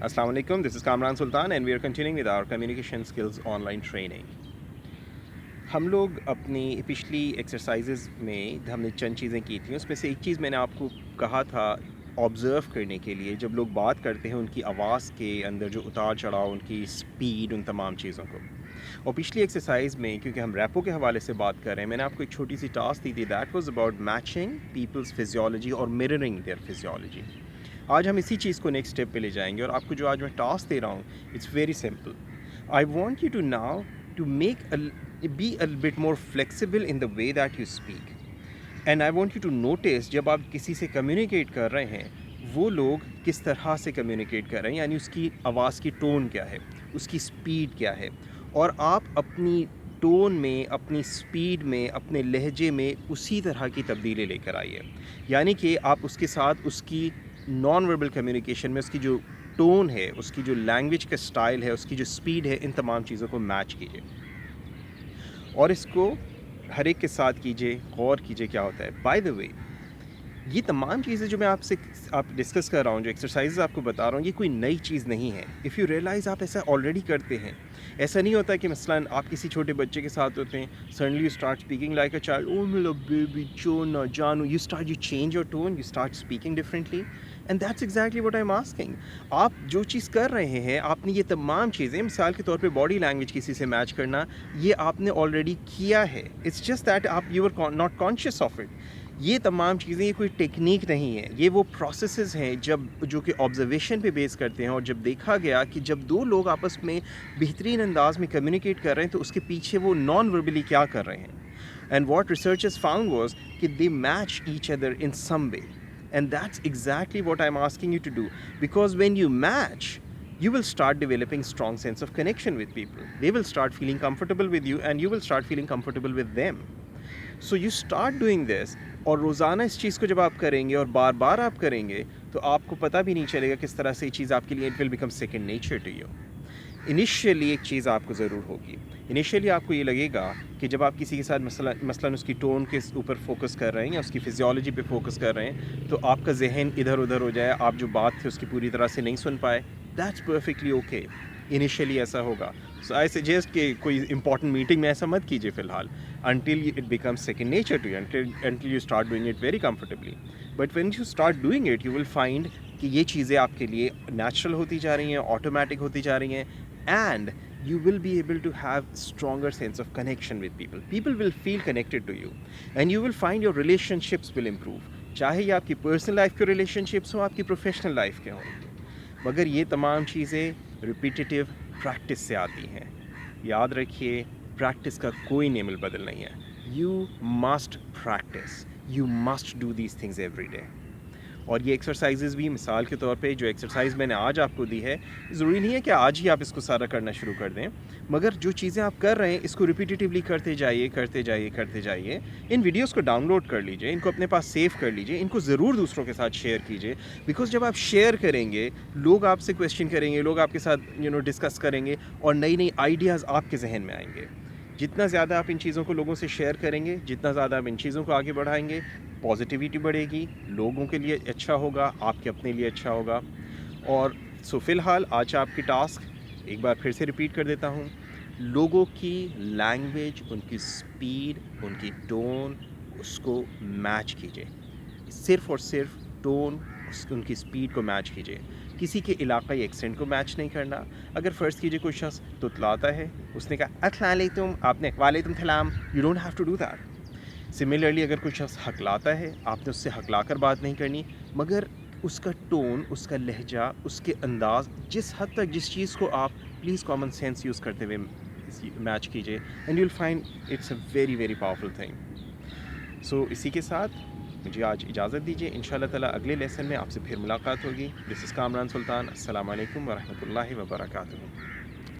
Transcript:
Assalamu alaikum, this is Kamran Sultan and we are continuing with our communication skills online training. हम लोग अपनी पिछली exercises में हमने चंद चीज़ें की थी, उसमें से एक चीज़ मैंने आपको कहा था ऑब्ज़र्व करने के लिए, जब लोग बात करते हैं उनकी आवाज़ के अंदर जो उतार चढ़ाव, उनकी स्पीड, उन तमाम चीज़ों को। और पिछली एक्सरसाइज में क्योंकि हम रैपो के हवाले से बात कर रहे हैं, मैंने आपको एक छोटी सी टास्क दी थी, that was about matching peoples physiology और मिररिंग देयर फिजियोलॉजी। आज हम इसी चीज़ को नेक्स्ट स्टेप पे ले जाएंगे और आपको जो आज मैं टास्क दे रहा हूँ, it's very simple. I want you to now to make be a bit more flexible in the way that you speak, and I want you to notice जब आप किसी से कम्युनिकेट कर रहे हैं वो लोग किस तरह से कम्युनिकेट कर रहे हैं, यानी उसकी आवाज़ की टोन क्या है, उसकी स्पीड क्या है, और आप अपनी टोन में, अपनी स्पीड में, अपने लहजे में उसी तरह की तब्दीली लेकर आइए। यानी कि आप उसके साथ उसकी नॉन वर्बल कम्युनिकेशन में उसकी जो टोन है, उसकी जो लैंग्वेज का स्टाइल है, उसकी जो स्पीड है, इन तमाम चीज़ों को मैच कीजिए और इसको हर एक के साथ कीजिए, गौर कीजिए क्या होता है। बाय द वे, ये तमाम चीज़ें जो मैं आपसे डिस्कस कर रहा हूँ, जो एक्सरसाइजेज आपको बता रहा हूँ, ये कोई नई चीज़ नहीं है। इफ़ यू रियलाइज़ आप ऐसा ऑलरेडी करते हैं। ऐसा नहीं होता कि मसलन आप किसी छोटे बच्चे के साथ होते हैं, suddenly you start speaking like a child, oh मेरा बेबी चोना जानू, you change your tone, you start speaking differently, and that's exactly what I am asking. आप जो चीज़ कर रहे हैं, आपने ये तमाम चीज़ें, मिसाल के तौर पे बॉडी लैंग्वेज किसी से मैच करना, ये आपने ऑलरेडी किया है। इट्स जस्ट दैट आप you are not conscious of it. ये तमाम चीज़ें, ये कोई टेक्निक नहीं है, ये वो प्रोसेसेस हैं जब जो कि ऑब्जर्वेशन पे बेस करते हैं। और जब देखा गया कि जब दो लोग आपस में बेहतरीन अंदाज में कम्युनिकेट कर रहे हैं तो उसके पीछे वो नॉन वर्बली क्या कर रहे हैं, and what researchers found was कि they match each other in some way, and that's exactly what I'm asking you to do, because when you match, you will start developing strong sense of connection with people. They will start feeling comfortable with you and you will start feeling comfortable with them. So you start doing this, और रोज़ाना इस चीज़ को जब आप करेंगे और बार बार आप करेंगे तो आपको पता भी नहीं चलेगा किस तरह से ये चीज़ आपके लिए, it will become second nature to you. Initially एक चीज़ आपको ज़रूर होगी, इनिशियली आपको ये लगेगा कि जब आप किसी के साथ मसलन उसकी टोन के ऊपर फोकस कर रहे हैं या उसकी फिजियोलॉजी पे फोकस कर रहे हैं तो आपका जहन इधर उधर हो जाए, आप जो बात थी उसकी पूरी तरह से नहीं सुन पाए। दैट्स परफेक्टली ओके, इनिशियली ऐसा होगा। सो आई सजेस्ट कि कोई इंपॉर्टेंट मीटिंग में ऐसा मत कीजिए फ़िलहाल, until it becomes second nature to you, until you start doing it very comfortably. But when you start doing it, you will find कि ये चीज़ें आपके लिए नेचुरल होती जा रही हैं, ऑटोमेटिक होती जा रही हैं, and you will be able to have stronger sense of connection with people. People will feel connected to you and you will find your relationships will improve. चाहे ये आपकी पर्सनल लाइफ के रिलेशनशिप्स हो, आपकी प्रोफेशनल लाइफ के हों, मगर ये तमाम चीज़ें रिपीटेटिव प्रैक्टिस से आती हैं। याद रखिए, प्रैक्टिस का कोई नेमल बदल नहीं है। You must practice, you must do these things every day. और ये एक्सरसाइजेज़ भी, मिसाल के तौर पे जो एक्सरसाइज मैंने आज आपको दी है, ज़रूरी नहीं है कि आज ही आप इसको सारा करना शुरू कर दें, मगर जो चीज़ें आप कर रहे हैं इसको रिपीटेटिवली करते जाइए, करते जाइए, करते जाइए। इन वीडियोस को डाउनलोड कर लीजिए, इनको अपने पास सेव कर लीजिए, इनको ज़रूर दूसरों के साथ शेयर कीजिए, बिकॉज जब आप शेयर करेंगे, लोग आपसे क्वेश्चन करेंगे, लोग आपके साथ डिस्कस करेंगे और नई नई आइडियाज़ आपके जहन में आएंगे। जितना ज़्यादा आप इन चीज़ों को लोगों से शेयर करेंगे, जितना ज़्यादा आप इन चीज़ों को आगे बढ़ाएंगे, पॉजिटिविटी बढ़ेगी, लोगों के लिए अच्छा होगा, आपके अपने लिए अच्छा होगा। और सो फ़िलहाल आज आपकी टास्क एक बार फिर से रिपीट कर देता हूँ, लोगों की लैंग्वेज, उनकी स्पीड, उनकी टोन, उसको मैच कीजिए। सिर्फ़ और सिर्फ टोन, उनकी स्पीड को मैच कीजिए। किसी के इलाकाई एक्सेंट को मैच नहीं करना। अगर फ़र्ज़ कीजिए कोई शख्स तुतलाता है, उसने कहा अस्सलाम वालेकुम, आपने वालेकुम सलाम, you don't have to do that. Similarly अगर कोई शख्स हकलाता है, आपने उससे हकला कर बात नहीं करनी, मगर उसका टोन, उसका लहजा, उसके अंदाज़, जिस हद तक जिस चीज़ को आप प्लीज़ कॉमन सेंस यूज़ करते हुए मैच कीजिए, and you will find it's a very very powerful thing. So इसी के साथ मुझे आज इजाज़त दीजिए। इंशाअल्लाह ताला अगले लेसन में आपसे फिर मुलाकात होगी। दिस इज़ कामरान सुल्तान। अस्सलाम वालेकुम व रहमतुल्लाहि व बरकातुहू।